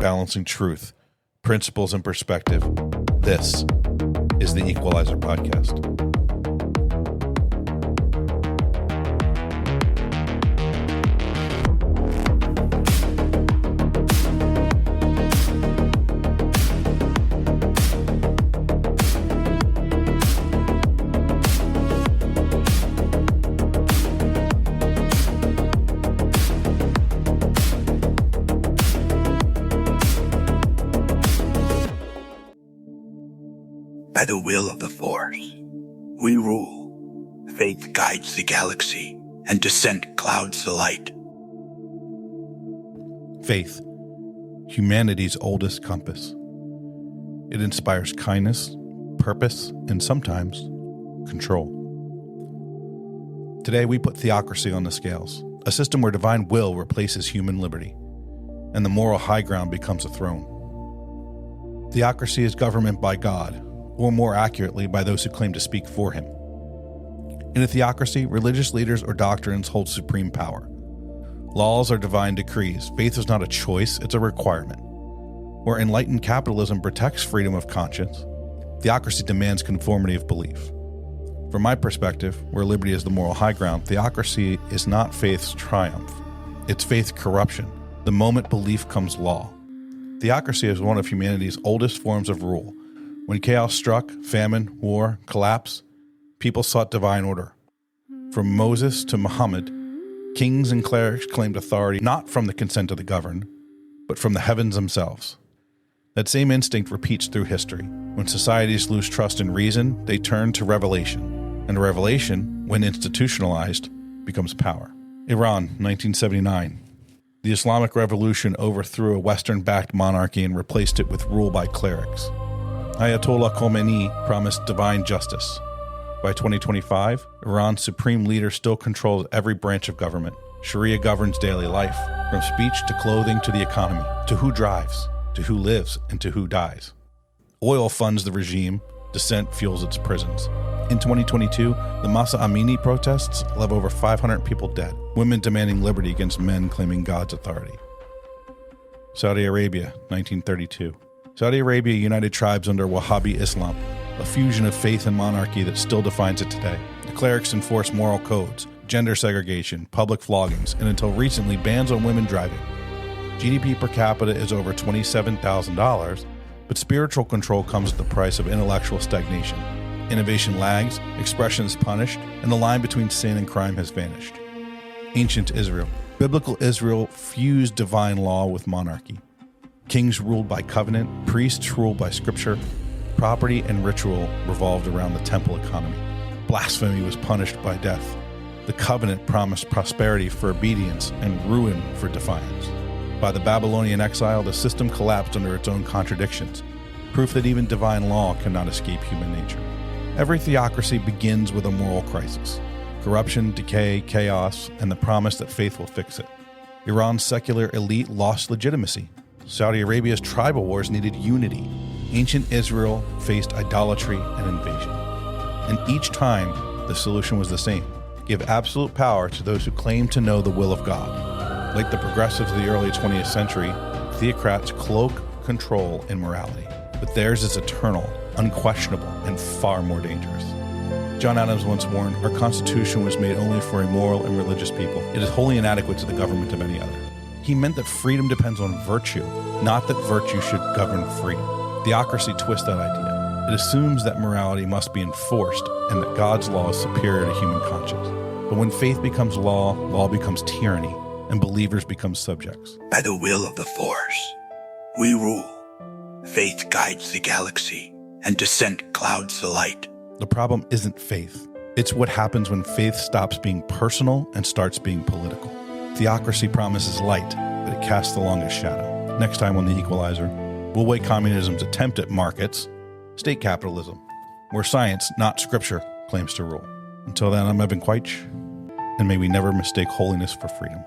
balancing truth, principles, and perspective. This is the Equalizer Podcast. By the will of the Force, we rule. Faith guides the galaxy, and dissent clouds the light. Faith, humanity's oldest compass. It inspires kindness, purpose, and sometimes control. Today we put theocracy on the scales, a system where divine will replaces human liberty, and the moral high ground becomes a throne. Theocracy is government by God, or more accurately, by those who claim to speak for him. In a theocracy, religious leaders or doctrines hold supreme power. Laws are divine decrees. Faith is not a choice, it's a requirement. Where enlightened capitalism protects freedom of conscience, theocracy demands conformity of belief. From my perspective, where liberty is the moral high ground, theocracy is not faith's triumph. It's faith's corruption, the moment belief comes law. Theocracy is one of humanity's oldest forms of rule. When chaos struck, famine, war, collapse, people sought divine order. From Moses to Muhammad, kings and clerics claimed authority not from the consent of the governed, but from the heavens themselves. That same instinct repeats through history. When societies lose trust in reason, they turn to revelation. And revelation, when institutionalized, becomes power. Iran, 1979. The Islamic Revolution overthrew a Western-backed monarchy and replaced it with rule by clerics. Ayatollah Khomeini promised divine justice. By 2025, Iran's supreme leader still controls every branch of government. Sharia governs daily life, from speech to clothing to the economy, to who drives, to who lives, and to who dies. Oil funds the regime, dissent fuels its prisons. In 2022, the Masa Amini protests left over 500 people dead, women demanding liberty against men claiming God's authority. Saudi Arabia, 1932. Saudi Arabia united tribes under Wahhabi Islam, a fusion of faith and monarchy that still defines it today. The clerics enforce moral codes, gender segregation, public floggings, and until recently, bans on women driving. GDP per capita is over $27,000, but spiritual control comes at the price of intellectual stagnation. Innovation lags, expression is punished, and the line between sin and crime has vanished. Ancient Israel. Biblical Israel fused divine law with monarchy. Kings ruled by covenant, priests ruled by scripture, property and ritual revolved around the temple economy. Blasphemy was punished by death. The covenant promised prosperity for obedience and ruin for defiance. By the Babylonian exile, the system collapsed under its own contradictions, proof that even divine law cannot escape human nature. Every theocracy begins with a moral crisis: corruption, decay, chaos, and the promise that faith will fix it. Iran's secular elite lost legitimacy. Saudi Arabia's tribal wars needed unity. Ancient Israel faced idolatry and invasion. And each time, the solution was the same: give absolute power to those who claim to know the will of God. Like the progressives of the early 20th century, theocrats cloak control in morality. But theirs is eternal, unquestionable, and far more dangerous. John Adams once warned, "Our Constitution was made only for a moral and religious people. It is wholly inadequate to the government of any other." He meant that freedom depends on virtue, not that virtue should govern freedom. Theocracy twists that idea. It assumes that morality must be enforced and that God's law is superior to human conscience. But when faith becomes law, law becomes tyranny, and believers become subjects. By the will of the Force, we rule. Faith guides the galaxy, and dissent clouds the light. The problem isn't faith. It's what happens when faith stops being personal and starts being political. Theocracy promises light, but it casts the longest shadow. Next time on The Equalizer, we'll weigh communism's attempt at markets, state capitalism, where science, not scripture, claims to rule. Until then, I'm Evan Quaich, and may we never mistake holiness for freedom.